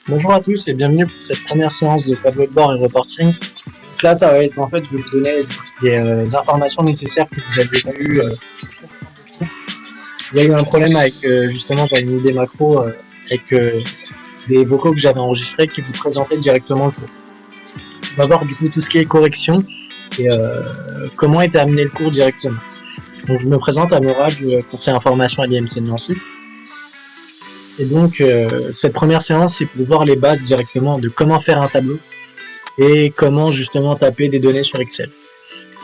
Bonjour à tous et bienvenue pour cette première séance de tableau de bord et reporting. Donc là, ça va être je vais vous donner les informations nécessaires que vous avez eues. Il y a eu un problème avec, justement, j'avais une idée macro avec des vocaux que j'avais enregistrés qui vous présentaient directement le cours. On va voir du coup tout ce qui est correction et comment était amené le cours directement. Donc je me présente à Nora du conseil information à l'IMC de Nancy. Et donc cette première séance, c'est pour voir les bases directement de comment faire un tableau et comment justement taper des données sur Excel.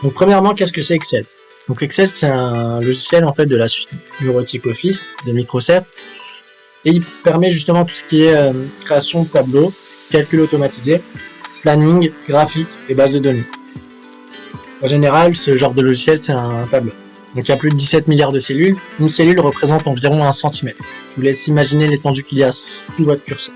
Donc premièrement, qu'est-ce que c'est Excel? Donc Excel, c'est un logiciel en fait de la suite bureautique Office de Microsoft et il permet justement tout ce qui est création de tableaux, calcul automatisé, planning, graphique et base de données. En général, ce genre de logiciel, c'est un tableau. Donc il y a plus de 17 milliards de cellules. Une cellule représente environ 1 cm. Je vous laisse imaginer l'étendue qu'il y a sous votre curseur.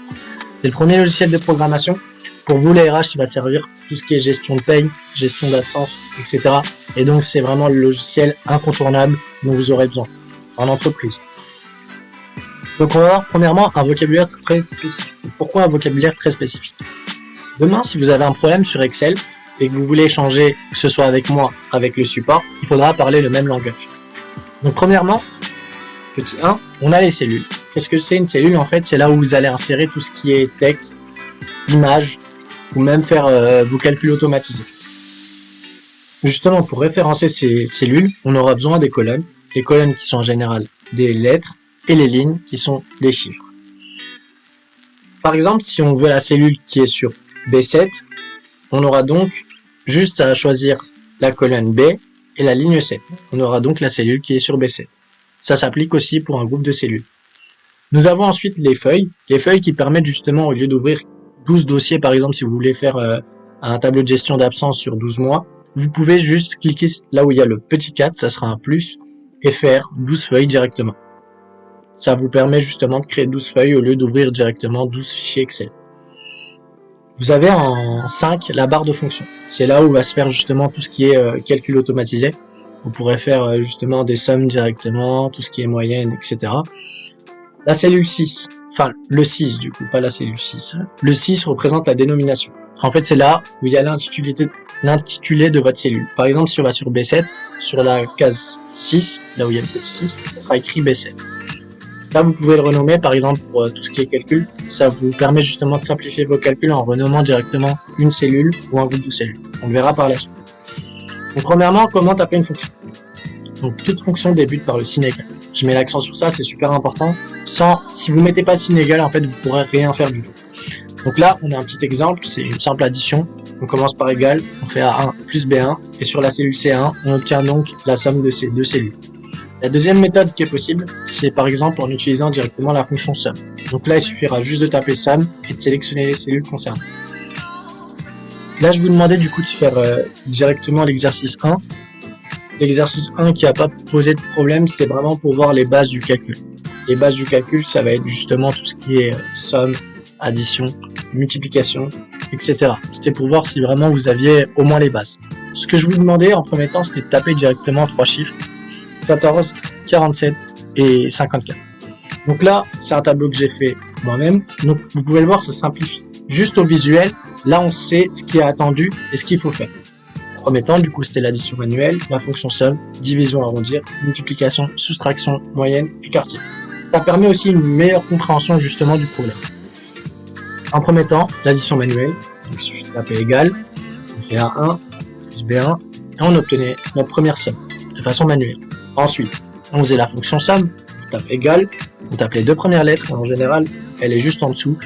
C'est le premier logiciel de programmation. Pour vous, les RH, il va servir pour tout ce qui est gestion de paye, gestion d'absence, etc. Et donc c'est vraiment le logiciel incontournable dont vous aurez besoin en entreprise. Donc on va voir premièrement un vocabulaire très spécifique. Pourquoi un vocabulaire très spécifique? Demain, si vous avez un problème sur Excel, et que vous voulez échanger, que ce soit avec moi, avec le support, il faudra parler le même langage. Donc premièrement, petit 1, on a les cellules. Qu'est-ce que c'est une cellule? En fait, c'est là où vous allez insérer tout ce qui est texte, images, ou même faire vos calculs automatisés. Justement, pour référencer ces cellules, on aura besoin des colonnes. Les colonnes qui sont en général des lettres, et les lignes qui sont des chiffres. Par exemple, si on veut la cellule qui est sur B7, on aura donc juste à choisir la colonne B et la ligne 7. On aura donc la cellule qui est sur B7. Ça s'applique aussi pour un groupe de cellules. Nous avons ensuite les feuilles qui permettent justement, au lieu d'ouvrir 12 dossiers, par exemple, si vous voulez faire un tableau de gestion d'absence sur 12 mois, vous pouvez juste cliquer là où il y a le petit 4, ça sera un plus, et faire 12 feuilles directement. Ça vous permet justement de créer 12 feuilles au lieu d'ouvrir directement 12 fichiers Excel. Vous avez en 5 la barre de fonction. C'est là où va se faire justement tout ce qui est calcul automatisé. Vous pourrez faire justement des sommes directement, tout ce qui est moyenne, etc. La cellule 6, enfin le 6 du coup, pas la cellule 6. Le 6 représente la dénomination. En fait, c'est là où il y a l'intitulé de votre cellule. Par exemple, si on va sur B7, sur la case 6, là où il y a le 6, ça sera écrit B7. Ça, vous pouvez le renommer, par exemple, pour tout ce qui est calcul. Ça vous permet justement de simplifier vos calculs en renommant directement une cellule ou un groupe de cellules. On le verra par la suite. Donc, premièrement, comment taper une fonction? Donc, toute fonction débute par le signe égal. Je mets l'accent sur ça, c'est super important. Si vous mettez pas de signe égal, en fait, vous pourrez rien faire du tout. Donc là, on a un petit exemple, c'est une simple addition. On commence par égal, on fait A1 plus B1, et sur la cellule C1, on obtient donc la somme de ces deux cellules. La deuxième méthode qui est possible, c'est par exemple en utilisant directement la fonction sum. Donc là, il suffira juste de taper sum et de sélectionner les cellules concernées. Là, je vous demandais du coup de faire directement l'exercice 1. L'exercice 1 qui n'a pas posé de problème, c'était vraiment pour voir les bases du calcul. Les bases du calcul, ça va être justement tout ce qui est somme, addition, multiplication, etc. C'était pour voir si vraiment vous aviez au moins les bases. Ce que je vous demandais en premier temps, c'était de taper directement 3 chiffres. 14, 47 et 54. Donc là, c'est un tableau que j'ai fait moi-même. Donc vous pouvez le voir, ça simplifie. Juste au visuel, là on sait ce qui est attendu et ce qu'il faut faire. En premier temps, du coup, c'était l'addition manuelle, la fonction somme, division arrondir, multiplication, soustraction, moyenne et quartier. Ça permet aussi une meilleure compréhension justement du problème. En premier temps, l'addition manuelle, donc il suffit de taper égal, on fait A1 plus B1 et on obtenait notre première somme de façon manuelle. Ensuite, on faisait la fonction somme, on tape égal, on tape les deux premières lettres, en général, elle est juste en dessous,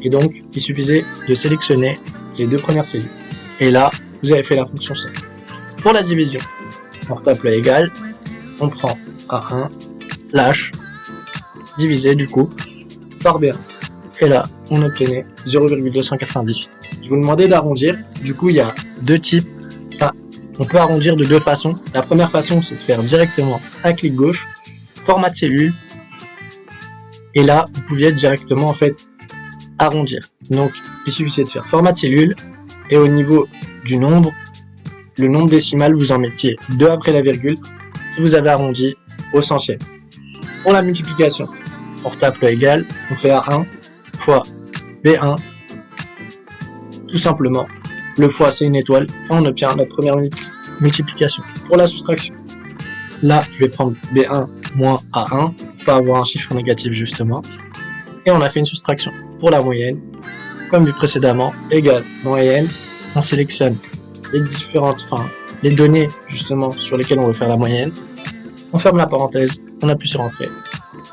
et donc, il suffisait de sélectionner les deux premières cellules. Et là, vous avez fait la fonction somme. Pour la division, on retape le égal, on prend A1, slash, divisé du coup, par B1. Et là, on obtenait 0,298. Je vous demandais d'arrondir, du coup, il y a deux types. On peut arrondir de deux façons. La première façon, c'est de faire directement un clic gauche, format de cellule, et là, vous pouviez directement en fait arrondir. Donc, il suffisait de faire format de cellule, et au niveau du nombre, le nombre décimal, vous en mettiez 2 après la virgule, et vous avez arrondi au centième. Pour la multiplication, on retape le égal, on fait A1 fois B1, tout simplement. Le fois c'est une étoile et on obtient notre première multiplication. Pour la soustraction, là je vais prendre B1 moins A1 pour avoir un chiffre négatif justement. Et on a fait une soustraction. Pour la moyenne, comme vu précédemment, égale moyenne, on sélectionne les différentes, les données justement sur lesquelles on veut faire la moyenne. On ferme la parenthèse, on appuie sur entrée,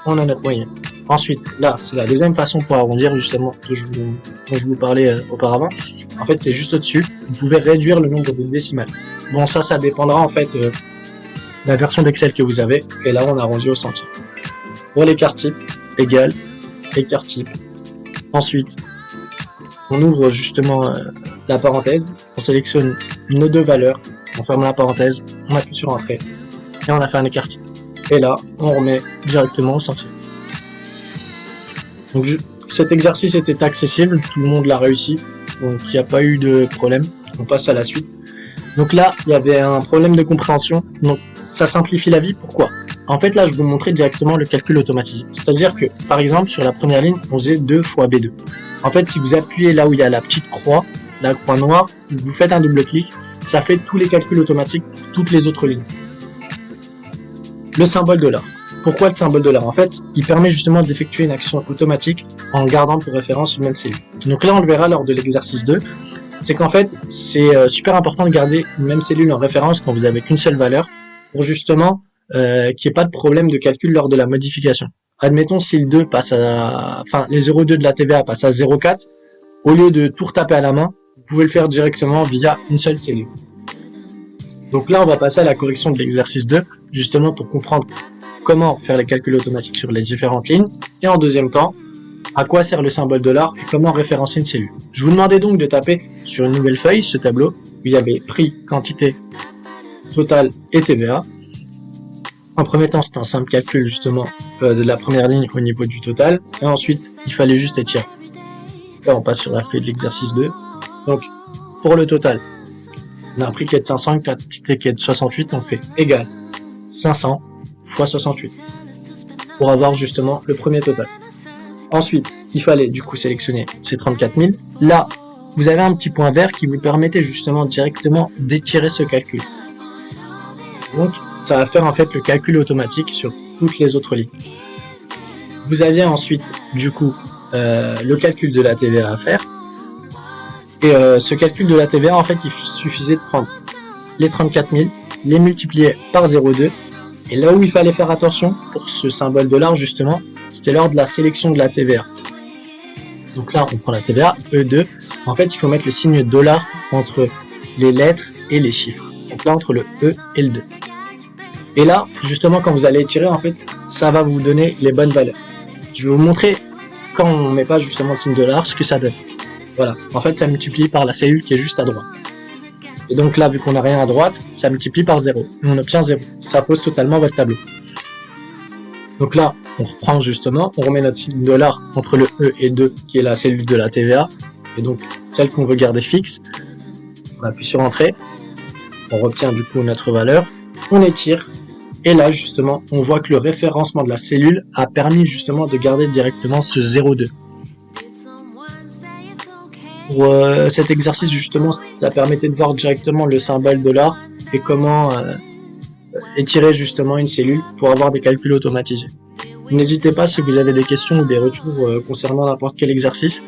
on a notre moyenne. Ensuite, là, c'est la deuxième façon pour arrondir justement dont je vous parlais auparavant. En fait, c'est juste au-dessus. Vous pouvez réduire le nombre de décimales. Bon, ça dépendra en fait de la version d'Excel que vous avez. Et là, on arrondit au centime. Pour l'écart type, égal, écart type. Ensuite, on ouvre justement la parenthèse, on sélectionne nos deux valeurs, on ferme la parenthèse, on appuie sur entrée et on a fait un écart type. Et là, on remet directement au centime. Donc cet exercice était accessible, tout le monde l'a réussi, donc il n'y a pas eu de problème. On passe à la suite. Donc là, il y avait un problème de compréhension, donc ça simplifie la vie. Pourquoi? En fait, là, je vais vous montrer directement le calcul automatisé. C'est-à-dire que, par exemple, sur la première ligne, on faisait 2 fois B2. En fait, si vous appuyez là où il y a la petite croix, la croix noire, vous faites un double-clic, ça fait tous les calculs automatiques pour toutes les autres lignes. Le symbole $. Pourquoi le symbole $? En fait, il permet justement d'effectuer une action automatique en gardant pour référence une même cellule. Donc là, on le verra lors de l'exercice 2. C'est qu'en fait, c'est super important de garder une même cellule en référence quand vous avez qu'une seule valeur pour justement qu'il n'y ait pas de problème de calcul lors de la modification. Admettons si le 2 passe à, les 0,2 de la TVA passent à 0,4, au lieu de tout retaper à la main, vous pouvez le faire directement via une seule cellule. Donc là, on va passer à la correction de l'exercice 2, justement pour comprendre comment faire les calculs automatiques sur les différentes lignes. Et en deuxième temps, à quoi sert le symbole $, et comment référencer une cellule. Je vous demandais donc de taper sur une nouvelle feuille, ce tableau, où il y avait prix, quantité, total et TVA. En premier temps, c'était un simple calcul justement de la première ligne au niveau du total. Et ensuite, il fallait juste étirer. Là, on passe sur la feuille de l'exercice 2. Donc, pour le total, on a un prix qui est de 500, une quantité qui est de 68. On fait égal 500 fois 68 pour avoir justement le premier total. Ensuite, il fallait du coup sélectionner ces 34 000. Là, vous avez un petit point vert qui vous permettait justement directement d'étirer ce calcul. Donc, ça va faire en fait le calcul automatique sur toutes les autres lignes. Vous aviez ensuite, du coup, le calcul de la TVA à faire. Et ce calcul de la TVA, en fait, il suffisait de prendre les 34 000, les multiplier par 0,2. Et là où il fallait faire attention, pour ce symbole $, justement, c'était lors de la sélection de la TVA. Donc là, on prend la TVA, E2. En fait, il faut mettre le signe $ entre les lettres et les chiffres. Donc là, entre le E et le 2. Et là, justement, quand vous allez étirer, en fait, ça va vous donner les bonnes valeurs. Je vais vous montrer, quand on ne met pas justement le signe $, ce que ça donne. Voilà. En fait, ça multiplie par la cellule qui est juste à droite. Et donc là, vu qu'on n'a rien à droite, ça multiplie par 0. Et on obtient 0. Ça fausse totalement votre tableau. Donc là, on reprend justement, on remet notre signe $ entre le E et 2, qui est la cellule de la TVA. Et donc, celle qu'on veut garder fixe. On appuie sur Entrée. On obtient du coup notre valeur. On étire. Et là, justement, on voit que le référencement de la cellule a permis justement de garder directement ce 0,2. Pour cet exercice, justement, ça permettait de voir directement le symbole $, et comment étirer justement une cellule pour avoir des calculs automatisés. N'hésitez pas, si vous avez des questions ou des retours concernant n'importe quel exercice,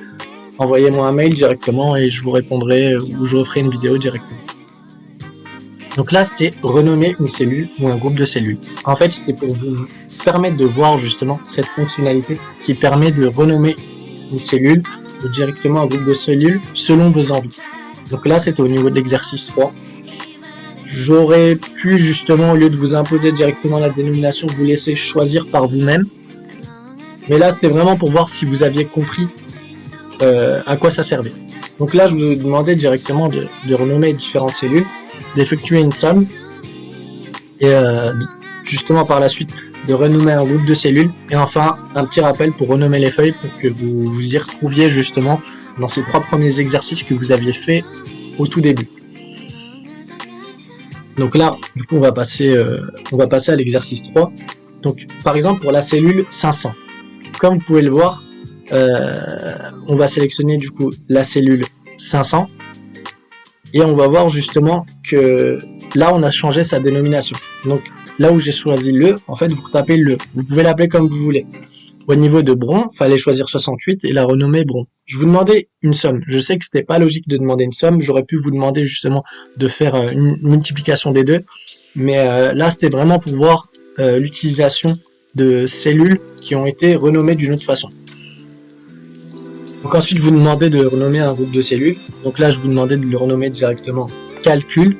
envoyez-moi un mail directement et je vous répondrai ou je referai une vidéo directement. Donc là, c'était renommer une cellule ou un groupe de cellules. En fait, c'était pour vous permettre de voir justement cette fonctionnalité qui permet de renommer une cellule ou directement un groupe de cellules selon vos envies. Donc là, c'était au niveau de l'exercice 3. J'aurais pu justement, au lieu de vous imposer directement la dénomination, vous laisser choisir par vous-même. Mais là, c'était vraiment pour voir si vous aviez compris à quoi ça servait. Donc là, je vous demandais directement de renommer différentes cellules, d'effectuer une somme, et justement par la suite de renommer un groupe de cellules, et enfin un petit rappel pour renommer les feuilles pour que vous vous y retrouviez justement dans ces 3 premiers exercices que vous aviez fait au tout début. Donc là, du coup, on va passer à l'exercice 3. Donc, par exemple, pour la cellule 500. Comme vous pouvez le voir, on va sélectionner du coup la cellule 500 et on va voir justement que là on a changé sa dénomination. Donc là où j'ai choisi le, en fait vous retapez le, vous pouvez l'appeler comme vous voulez. Au niveau de Bron, fallait choisir 68 et la renommer Bron. Je vous demandais une somme. Je sais que c'était pas logique de demander une somme. J'aurais pu vous demander justement de faire une multiplication des deux. Mais là, c'était vraiment pour voir l'utilisation de cellules qui ont été renommées d'une autre façon. Donc ensuite, je vous demandais de renommer un groupe de cellules. Donc là, je vous demandais de le renommer directement calcul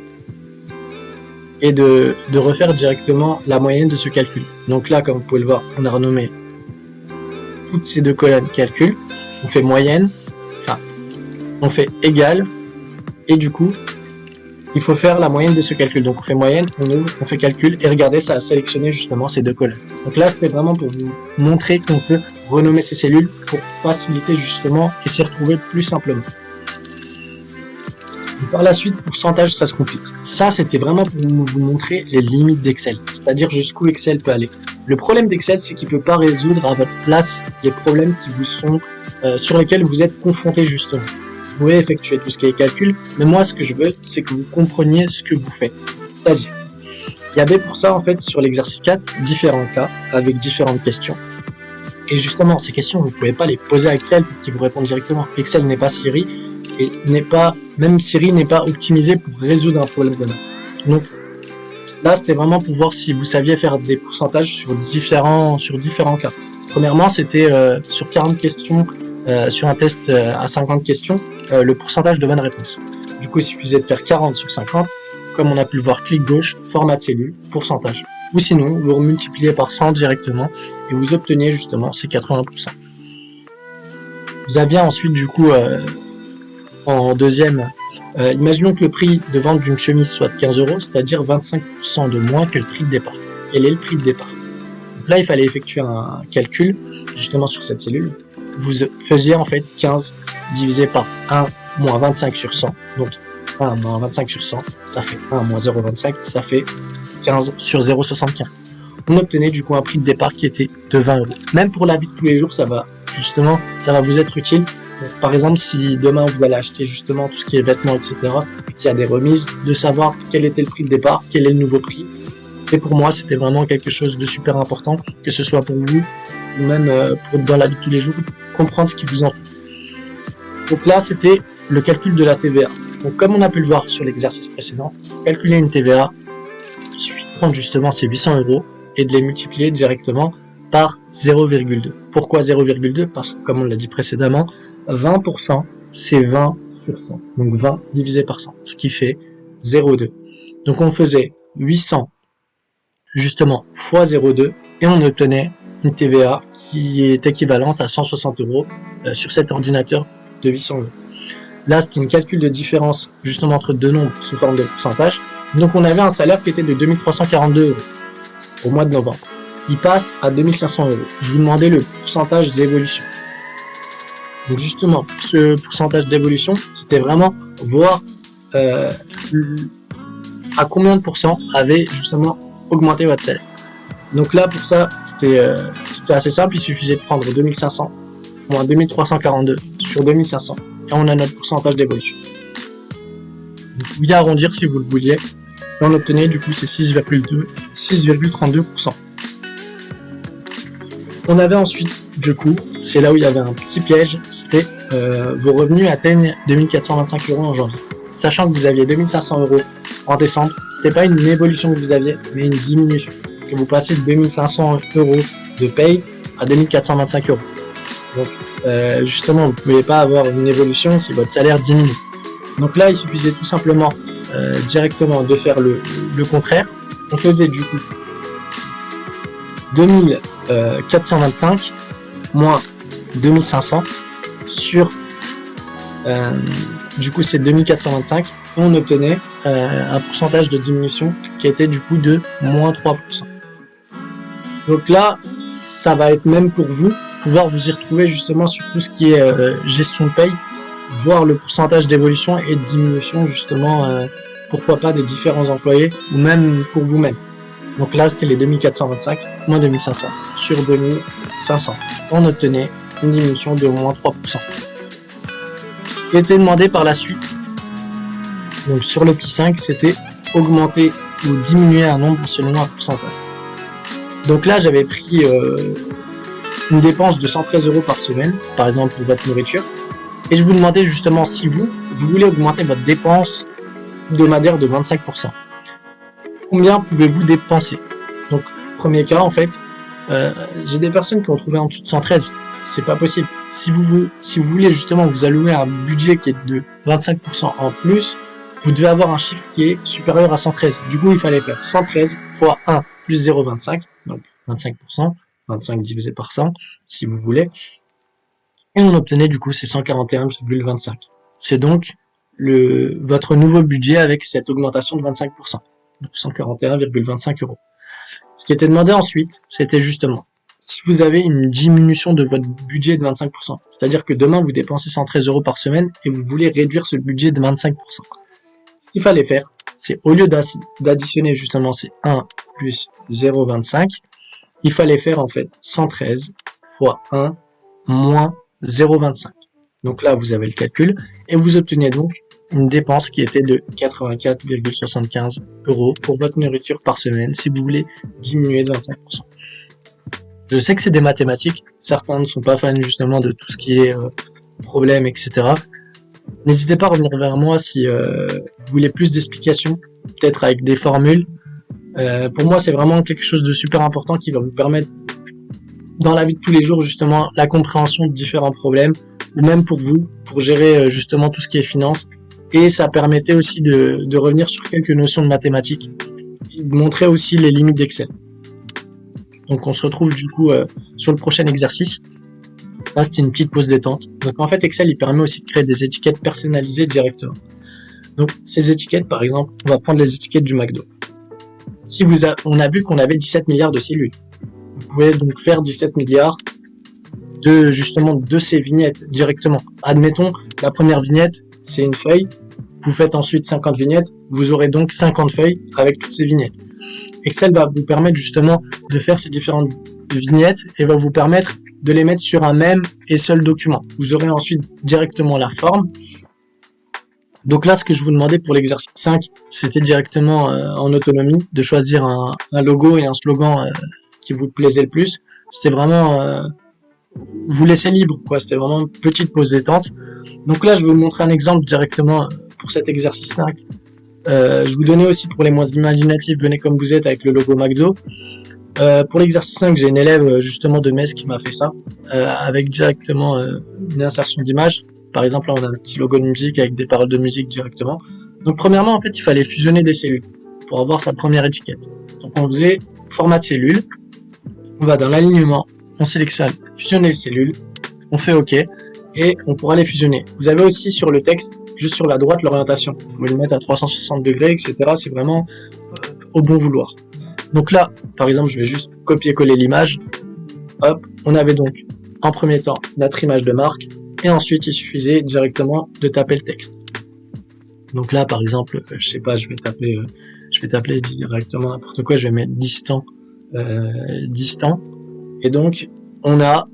et de refaire directement la moyenne de ce calcul. Donc là, comme vous pouvez le voir, on a renommé toutes ces deux colonnes calcul, on fait moyenne, enfin, on fait égal, et du coup, il faut faire la moyenne de ce calcul. Donc on fait moyenne, on ouvre, on fait calcul, et regardez, ça a sélectionné justement ces deux colonnes. Donc là, c'était vraiment pour vous montrer qu'on peut renommer ces cellules pour faciliter justement et s'y retrouver plus simplement. Et par la suite, pourcentage, ça se complique. Ça, c'était vraiment pour vous montrer les limites d'Excel, c'est-à-dire jusqu'où Excel peut aller. Le problème d'Excel, c'est qu'il ne peut pas résoudre à votre place les problèmes qui vous sont sur lesquels vous êtes confrontés justement. Vous pouvez effectuer tout ce qui est calcul, mais moi, ce que je veux, c'est que vous compreniez ce que vous faites. C'est-à-dire, il y avait pour ça, en fait, sur l'exercice 4, différents cas avec différentes questions. Et justement, ces questions, vous ne pouvez pas les poser à Excel pour qu'il vous réponde directement. Excel n'est pas Siri, et même Siri n'est pas optimisé pour résoudre un problème de maths. Donc là, c'était vraiment pour voir si vous saviez faire des pourcentages sur différents cas. Premièrement, c'était sur 40 questions, sur un test à 50 questions, le pourcentage de bonnes réponses. Du coup, il suffisait de faire 40 sur 50, comme on a pu le voir, clic gauche, format de cellule, pourcentage. Ou sinon, vous multipliez par 100 directement et vous obteniez justement ces 80%. Vous aviez ensuite du coup en deuxième, imaginons que le prix de vente d'une chemise soit de 15 €, c'est-à-dire 25% de moins que le prix de départ. Quel est le prix de départ? Donc là, il fallait effectuer un calcul justement sur cette cellule. Vous faisiez en fait 15 divisé par 1 moins 25 sur 100. Donc 1 moins 25 sur 100, ça fait 1 moins 0,25, ça fait 15 sur 0,75. On obtenait du coup un prix de départ qui était de 20 €. Même pour la vie de tous les jours, ça va vous être utile. Donc, par exemple, si demain vous allez acheter justement tout ce qui est vêtements, etc., et qu'il y a des remises, de savoir quel était le prix de départ, quel est le nouveau prix. Et pour moi, c'était vraiment quelque chose de super important, que ce soit pour vous, ou même dans la vie de tous les jours, comprendre ce qui vous entoure. Donc là, c'était le calcul de la TVA. Donc comme on a pu le voir sur l'exercice précédent, calculer une TVA, il suffit de prendre justement ces 800 € et de les multiplier directement par 0,2. Pourquoi 0,2? Parce que comme on l'a dit précédemment, 20%, c'est 20 sur 100. Donc 20 divisé par 100, ce qui fait 0,2. Donc on faisait 800 justement fois 0,2 et on obtenait une TVA qui est équivalente à 160 € sur cet ordinateur de 800 €. Là, c'était un calcul de différence justement entre deux nombres sous forme de pourcentage. Donc on avait un salaire qui était de 2342 € au mois de novembre. Il passe à 2500 €. Je vous demandais le pourcentage d'évolution. Donc justement, ce pourcentage d'évolution, c'était vraiment voir à combien de pourcents avait justement augmenté votre salaire. Donc là, pour ça, c'était assez simple. Il suffisait de prendre 2500 moins 2342 sur 2500 et on a notre pourcentage d'évolution. Vous pouviez arrondir si vous le vouliez et on obtenait du coup ces 6,32%. On avait ensuite, du coup, c'est là où il y avait un petit piège, c'était vos revenus atteignent 2425 € en janvier. Sachant que vous aviez 2500 € en décembre, c'était pas une évolution que vous aviez, mais une diminution. Que vous passez de 2500 € de paye à 2425 €. Donc, justement, vous ne pouvez pas avoir une évolution si votre salaire diminue. Donc là, il suffisait tout simplement directement de faire le contraire. On faisait du coup 2425 moins 2500 sur du coup c'est 2425 et on obtenait un pourcentage de diminution qui était du coup de moins 3%. Donc là, ça va être même pour vous pouvoir vous y retrouver justement sur tout ce qui est gestion de paye, voir le pourcentage d'évolution et de diminution justement, pourquoi pas des différents employés ou même pour vous-même. Donc là, c'était les 2425 moins 2500 sur 2500. On obtenait une diminution de moins 3%. qui a été demandé par la suite, donc sur le petit 5, c'était augmenter ou diminuer un nombre selon un pourcentage. Donc là, j'avais pris une dépense de 113 € par semaine, par exemple pour votre nourriture, et je vous demandais justement si vous voulez augmenter votre dépense hebdomadaire de 25%. Combien pouvez-vous dépenser? Donc, premier cas, en fait, j'ai des personnes qui ont trouvé en dessous de 113. C'est pas possible. Si vous voulez justement vous allouer un budget qui est de 25% en plus, vous devez avoir un chiffre qui est supérieur à 113. Du coup, il fallait faire 113 fois 1 plus 0,25, donc 25%, 25 divisé par 100, si vous voulez. Et on obtenait du coup ces 141,25. C'est donc votre nouveau budget avec cette augmentation de 25%. Donc 141,25 €. Ce qui était demandé ensuite, c'était justement si vous avez une diminution de votre budget de 25%, c'est-à-dire que demain vous dépensez 113 € par semaine et vous voulez réduire ce budget de 25%. Ce qu'il fallait faire, c'est au lieu d'additionner justement ces 1 plus 0,25, il fallait faire en fait 113 fois 1 moins 0,25. Donc là, vous avez le calcul et vous obtenez donc une dépense qui était de 84,75 € pour votre nourriture par semaine si vous voulez diminuer de 25%. Je sais que c'est des mathématiques, certains ne sont pas fans justement de tout ce qui est problème, etc. N'hésitez pas à revenir vers moi si vous voulez plus d'explications, peut-être avec des formules. Pour moi, c'est vraiment quelque chose de super important qui va vous permettre, dans la vie de tous les jours, justement, la compréhension de différents problèmes, ou même pour vous, pour gérer justement tout ce qui est finance. Et ça permettait aussi de revenir sur quelques notions de mathématiques, et de montrer aussi les limites d'Excel. Donc on se retrouve du coup sur le prochain exercice. Là, c'était une petite pause détente. Donc en fait, Excel, il permet aussi de créer des étiquettes personnalisées directement. Donc ces étiquettes, par exemple, on va prendre les étiquettes du McDo. Si on a vu qu'on avait 17 milliards de cellules, vous pouvez donc faire 17 milliards de ces vignettes directement. Admettons, la première vignette, c'est une feuille. Vous faites ensuite 50 vignettes. Vous aurez donc 50 feuilles avec toutes ces vignettes. Excel va vous permettre justement de faire ces différentes vignettes et va vous permettre de les mettre sur un même et seul document. Vous aurez ensuite directement la forme. Donc là, ce que je vous demandais pour l'exercice 5, c'était directement en autonomie de choisir un logo et un slogan qui vous plaisait le plus. C'était vraiment vous laissez libre, quoi. C'était vraiment une petite pause détente. Donc là, je vais vous montrer un exemple directement pour cet exercice 5. Je vous donnais aussi pour les moins imaginatifs, venez comme vous êtes avec le logo McDo. Pour l'exercice 5, j'ai une élève justement de Metz qui m'a fait ça, avec directement une insertion d'image. Par exemple, là on a un petit logo de musique avec des paroles de musique directement. Donc premièrement, en fait, il fallait fusionner des cellules pour avoir sa première étiquette. Donc on faisait format de cellule, on va dans l'alignement, on sélectionne fusionner les cellules, on fait OK, et on pourra les fusionner. Vous avez aussi sur le texte, juste sur la droite, l'orientation. Vous pouvez le mettre à 360 degrés, etc. C'est vraiment au bon vouloir. Donc là, par exemple, je vais juste copier-coller l'image. Hop, on avait donc en premier temps notre image de marque, et ensuite il suffisait directement de taper le texte. Donc là, par exemple, je sais pas, je vais taper directement n'importe quoi, je vais mettre distant, et donc on a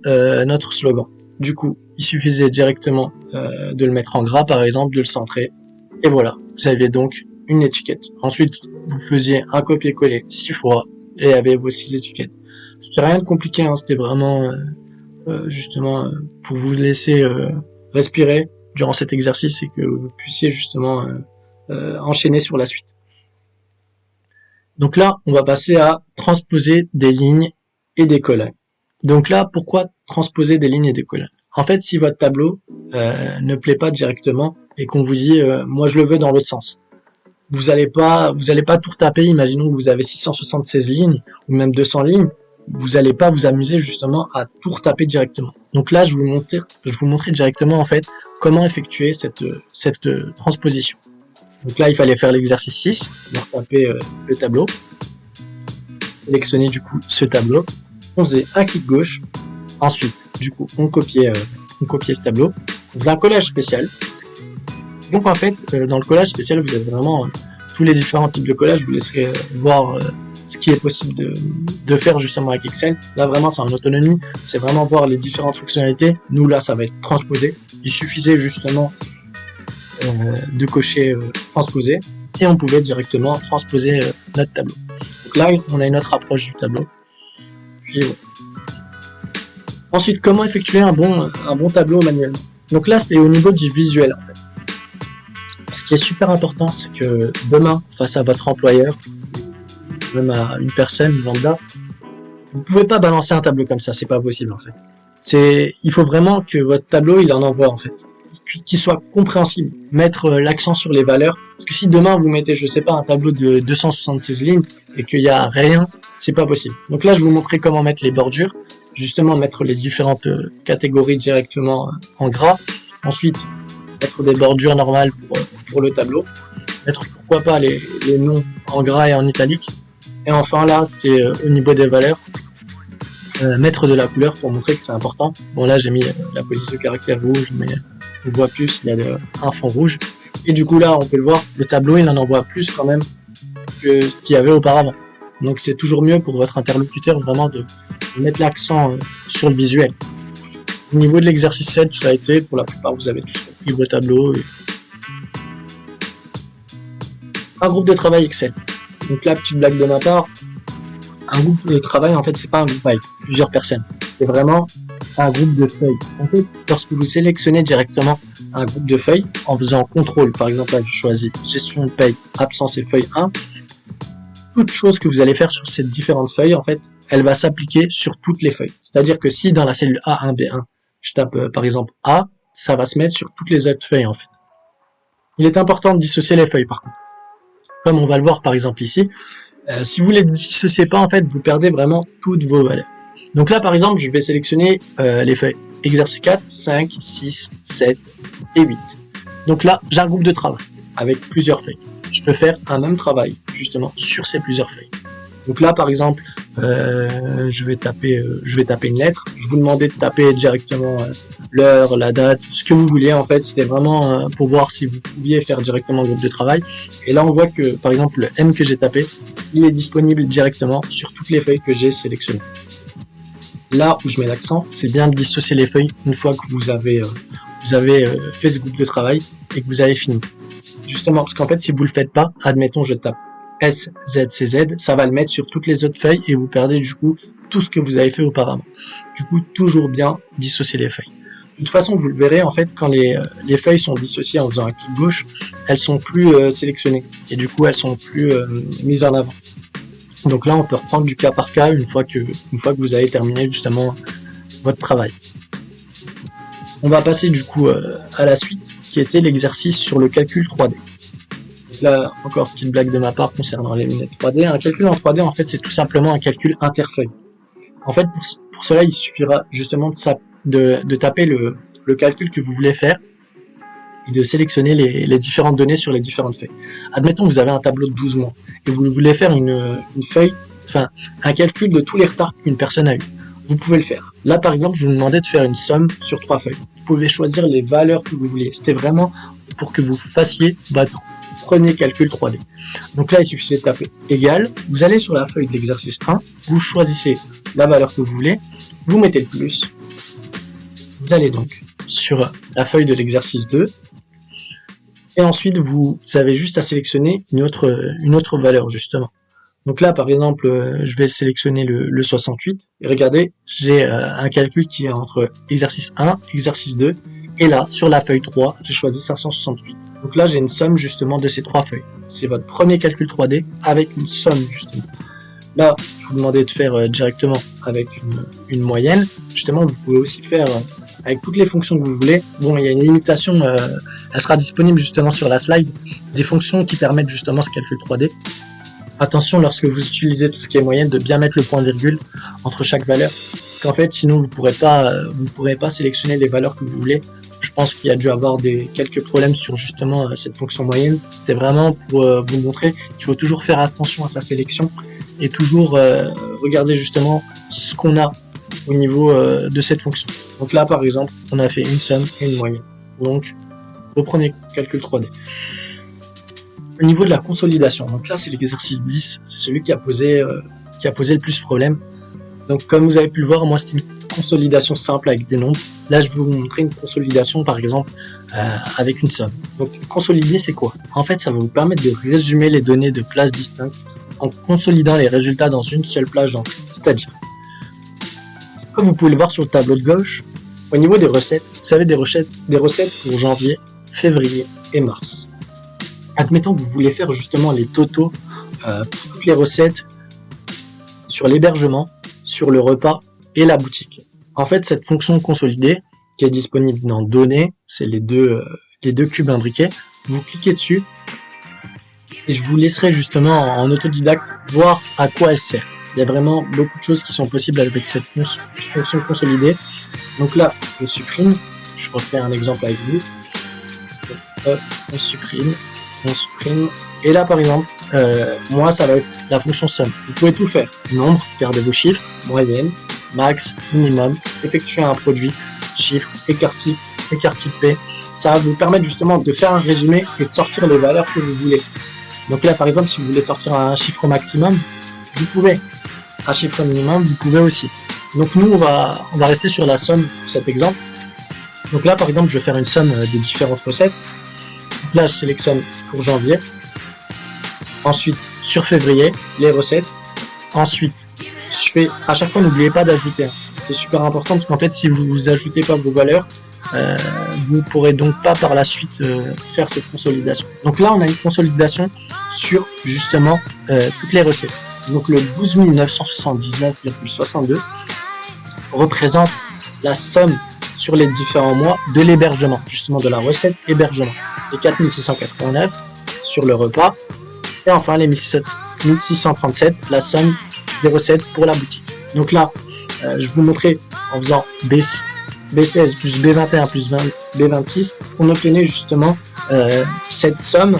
notre slogan. Du coup, il suffisait directement de le mettre en gras, par exemple, de le centrer, et voilà, vous aviez donc une étiquette. Ensuite, vous faisiez un copier-coller 6 fois, et il y avait vos 6 étiquettes. C'était rien de compliqué, hein, c'était vraiment justement pour vous laisser respirer durant cet exercice et que vous puissiez justement enchaîner sur la suite. Donc là, on va passer à transposer des lignes et des colonnes. Donc là, pourquoi transposer des lignes et des colonnes? En fait, si votre tableau ne plaît pas directement et qu'on vous dit moi je le veux dans l'autre sens, vous allez pas tout retaper. Imaginons que vous avez 676 lignes ou même 200 lignes, vous allez pas vous amuser justement à tout retaper directement. Donc là, je vais vous montrer directement en fait comment effectuer cette transposition. Donc là, il fallait faire l'exercice 6, donc taper le tableau, sélectionner du coup ce tableau, on faisait un clic gauche, ensuite du coup on copiait ce tableau, on faisait un collage spécial. Donc en fait, dans le collage spécial, vous avez vraiment tous les différents types de collages. Je vous laisserai voir ce qui est possible de faire justement avec Excel. Là vraiment c'est en autonomie, c'est vraiment voir les différentes fonctionnalités. Nous là ça va être transposé. Il suffisait justement de cocher transposer, et on pouvait directement transposer notre tableau. Donc là, on a une autre approche du tableau. Puis, ouais. Ensuite, comment effectuer un bon tableau manuellement? Donc là, c'est au niveau du visuel en fait. Ce qui est super important, c'est que demain, face à votre employeur, même à une personne lambda, vous pouvez pas balancer un tableau comme ça, c'est pas possible en fait. Il faut vraiment que votre tableau, il en envoie en fait, qu'il soit compréhensible, mettre l'accent sur les valeurs. Parce que si demain vous mettez, je sais pas, un tableau de 276 lignes et qu'il y a rien, c'est pas possible. Donc là, je vais vous montrer comment mettre les bordures, justement mettre les différentes catégories directement en gras. Ensuite, mettre des bordures normales pour le tableau, mettre pourquoi pas les noms en gras et en italique, et enfin là c'était au niveau des valeurs, mettre de la couleur pour montrer que c'est important. Bon là j'ai mis la police de caractère rouge, mais on voit plus, il y a un fond rouge, et du coup là on peut le voir, le tableau il en envoie plus quand même que ce qu'il y avait auparavant. Donc c'est toujours mieux pour votre interlocuteur vraiment de mettre l'accent sur le visuel. Au niveau de l'exercice 7, ça a été, pour la plupart, vous avez tous compris vos tableaux. Un groupe de travail Excel. Donc là, petite blague de ma part, un groupe de travail, en fait, c'est pas un groupe avec plusieurs personnes. C'est vraiment un groupe de feuilles. En fait, lorsque vous sélectionnez directement un groupe de feuilles, en faisant contrôle, par exemple, là, je choisis gestion de paye, absence et feuille 1, toute chose que vous allez faire sur ces différentes feuilles, en fait, elle va s'appliquer sur toutes les feuilles. C'est-à-dire que si dans la cellule A1, B1, je tape par exemple A, ça va se mettre sur toutes les autres feuilles en fait. Il est important de dissocier les feuilles par contre. Comme on va le voir par exemple ici, si vous ne les dissociez pas en fait, vous perdez vraiment toutes vos valeurs. Donc là par exemple, je vais sélectionner les feuilles exercice 4, 5, 6, 7 et 8. Donc là, j'ai un groupe de travail avec plusieurs feuilles. Je peux faire un même travail justement sur ces plusieurs feuilles. Donc là par exemple, je vais taper une lettre. Je vous demandais de taper directement l'heure, la date, ce que vous vouliez en fait. C'était vraiment pour voir si vous pouviez faire directement le groupe de travail. Et là on voit que par exemple le M que j'ai tapé, il est disponible directement sur toutes les feuilles que j'ai sélectionnées. Là où je mets l'accent, c'est bien de dissocier les feuilles une fois que vous avez fait ce groupe de travail et que vous avez fini. Justement, parce qu'en fait si vous le faites pas, admettons je tape S, Z, C, Z, ça va le mettre sur toutes les autres feuilles et vous perdez du coup tout ce que vous avez fait auparavant. Du coup, toujours bien dissocier les feuilles. De toute façon, vous le verrez, en fait, quand les feuilles sont dissociées en faisant un clic gauche, elles sont plus sélectionnées et du coup, elles sont plus mises en avant. Donc là, on peut reprendre du cas par cas une fois que vous avez terminé justement votre travail. On va passer du coup à la suite, qui était l'exercice sur le calcul 3D. Là, encore petite blague de ma part concernant les lunettes 3D. Un calcul en 3D, en fait, c'est tout simplement un calcul interfeuille. En fait, pour cela, il suffira justement de taper le calcul que vous voulez faire et de sélectionner les différentes données sur les différentes feuilles. Admettons que vous avez un tableau de 12 mois et vous voulez faire une feuille, enfin, un calcul de tous les retards qu'une personne a eu. Vous pouvez le faire. Là, par exemple, je vous demandais de faire une somme sur 3 feuilles. Vous pouvez choisir les valeurs que vous voulez. C'était vraiment pour que vous fassiez votre premier calcul 3D. Donc là, il suffisait de taper égal. Vous allez sur la feuille de l'exercice 1, vous choisissez la valeur que vous voulez, vous mettez le plus. Vous allez donc sur la feuille de l'exercice 2, et ensuite vous avez juste à sélectionner une autre valeur justement. Donc là, par exemple, je vais sélectionner le 68, et regardez, j'ai un calcul qui est entre exercice 1, exercice 2, et là, sur la feuille 3, j'ai choisi 568. Donc là, j'ai une somme justement de ces 3 feuilles. C'est votre premier calcul 3D avec une somme justement. Là, je vous demandais de faire directement avec une moyenne. Justement, vous pouvez aussi faire avec toutes les fonctions que vous voulez. Bon, il y a une limitation, elle sera disponible justement sur la slide, des fonctions qui permettent justement ce calcul 3D. Attention, lorsque vous utilisez tout ce qui est moyenne, de bien mettre le point virgule entre chaque valeur. Qu'en fait, sinon, vous pourrez pas sélectionner les valeurs que vous voulez. Je pense qu'il y a dû avoir quelques problèmes sur justement cette fonction moyenne. C'était vraiment pour vous montrer qu'il faut toujours faire attention à sa sélection et toujours regarder justement ce qu'on a au niveau de cette fonction. Donc là, par exemple, on a fait une somme et une moyenne. Donc, au premier calcul 3D. Au niveau de la consolidation, donc là c'est l'exercice 10, c'est celui qui a posé le plus de problèmes. Donc comme vous avez pu le voir, moi c'était une consolidation simple avec des nombres. Là je vais vous montrer une consolidation par exemple avec une somme. Donc consolider c'est quoi? En fait ça va vous permettre de résumer les données de places distinctes en consolidant les résultats dans une seule plage d'entrée. C'est-à-dire, comme vous pouvez le voir sur le tableau de gauche, au niveau des recettes, vous savez des recettes pour janvier, février et mars. Admettons que vous voulez faire justement les totaux pour toutes les recettes sur l'hébergement, sur le repas et la boutique. En fait, cette fonction consolidée qui est disponible dans Données, c'est les deux cubes imbriqués, vous cliquez dessus et je vous laisserai justement en autodidacte voir à quoi elle sert. Il y a vraiment beaucoup de choses qui sont possibles avec cette fonction consolidée. Donc là, je supprime, je refais un exemple avec vous. Donc, hop, on supprime, et là par exemple, moi ça va être la fonction somme. Vous pouvez tout faire, nombre, gardez vos chiffres, moyenne, max, minimum, effectuer un produit, chiffre, écart type P. Ça va vous permettre justement de faire un résumé et de sortir les valeurs que vous voulez. Donc là par exemple, si vous voulez sortir un chiffre maximum, vous pouvez. Un chiffre minimum, vous pouvez aussi. Donc nous on va rester sur la somme pour cet exemple. Donc là par exemple, je vais faire une somme des différentes recettes. Donc là je sélectionne pour janvier. Ensuite sur février, les recettes. Ensuite, je fais à chaque fois, n'oubliez pas d'ajouter. C'est super important parce qu'en fait si vous ajoutez pas vos valeurs, vous ne pourrez donc pas par la suite faire cette consolidation. Donc là on a une consolidation sur justement toutes les recettes. Donc le 12 979,62 représente la somme sur les différents mois de l'hébergement, justement de la recette hébergement. Les 4689 sur le repas, et enfin les 1637, la somme des recettes pour la boutique. Donc là, je vous montrais en faisant B16 plus B21 plus B26, on obtenait justement cette somme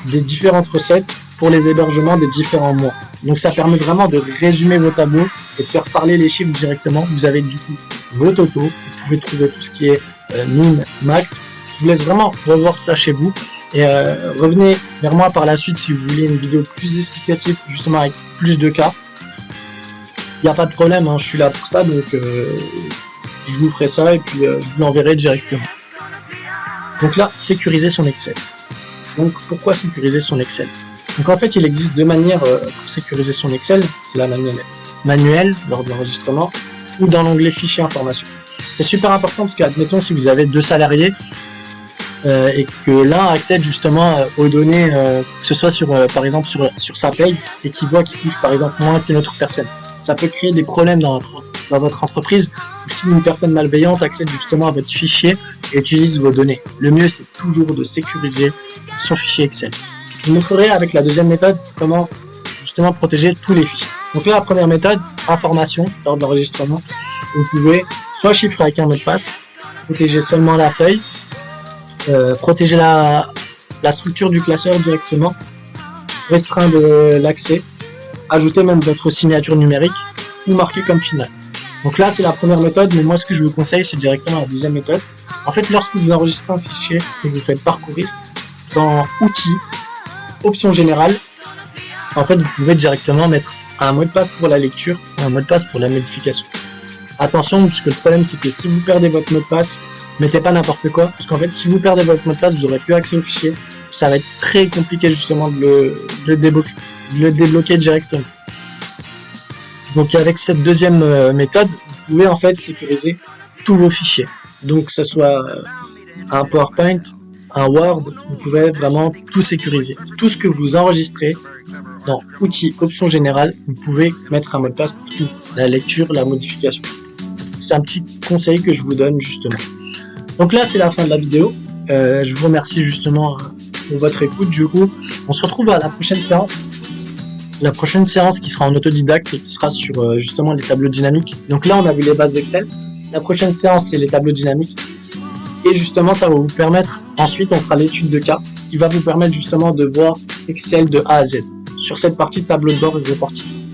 des différentes recettes pour les hébergements des différents mois. Donc ça permet vraiment de résumer vos tableaux et de faire parler les chiffres directement. Vous avez du coup vos totaux, vous pouvez trouver tout ce qui est min, max. Je vous laisse vraiment revoir ça chez vous et revenez vers moi par la suite si vous voulez une vidéo plus explicative justement avec plus de cas. Il n'y a pas de problème, hein, je suis là pour ça, donc je vous ferai ça et puis je vous l'enverrai directement. Donc là, sécuriser son Excel. Donc pourquoi sécuriser son Excel? Donc en fait, il existe deux manières pour sécuriser son Excel. C'est la manière manuelle lors de l'enregistrement ou dans l'onglet fichier information. C'est super important parce que, admettons, si vous avez deux salariés et que l'un accède justement aux données, que ce soit sur, par exemple sur sa paye et qu'il voit qu'il touche par exemple moins qu'une autre personne, ça peut créer des problèmes dans votre entreprise ou si une personne malveillante accède justement à votre fichier et utilise vos données. Le mieux, c'est toujours de sécuriser son fichier Excel. Je vous montrerai avec la deuxième méthode comment justement protéger tous les fichiers. Donc là, la première méthode, information lors de l'enregistrement. Vous pouvez soit chiffrer avec un mot de passe, protéger seulement la feuille, protéger la structure du classeur directement, restreindre l'accès, ajouter même votre signature numérique ou marquer comme final. Donc là, c'est la première méthode, mais moi, ce que je vous conseille, c'est directement la deuxième méthode. En fait, lorsque vous enregistrez un fichier et que vous faites parcourir, dans Outils, Options générales, en fait, vous pouvez directement mettre un mot de passe pour la lecture et un mot de passe pour la modification. Attention, parce que le problème, c'est que si vous perdez votre mot de passe, mettez pas n'importe quoi, parce qu'en fait, si vous perdez votre mot de passe, vous n'aurez plus accès au fichier. Ça va être très compliqué, justement, de le débloquer directement. Donc, avec cette deuxième méthode, vous pouvez, en fait, sécuriser tous vos fichiers. Donc, que ce soit un PowerPoint, un Word, vous pouvez vraiment tout sécuriser. Tout ce que vous enregistrez dans Outils, Options générales, vous pouvez mettre un mot de passe pour tout. La lecture, la modification. C'est un petit conseil que je vous donne justement. Donc là, c'est la fin de la vidéo. Je vous remercie justement pour votre écoute. Du coup, on se retrouve à la prochaine séance. La prochaine séance qui sera en autodidacte et qui sera sur justement les tableaux dynamiques. Donc là, on a vu les bases d'Excel. La prochaine séance, c'est les tableaux dynamiques. Et justement, ça va vous permettre, ensuite, on fera l'étude de cas, qui va vous permettre justement de voir Excel de A à Z, sur cette partie de tableau de bord et de reporting.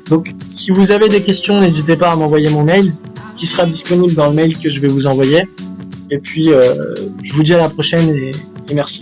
Donc, si vous avez des questions, n'hésitez pas à m'envoyer mon mail, qui sera disponible dans le mail que je vais vous envoyer. Et puis, je vous dis à la prochaine et merci.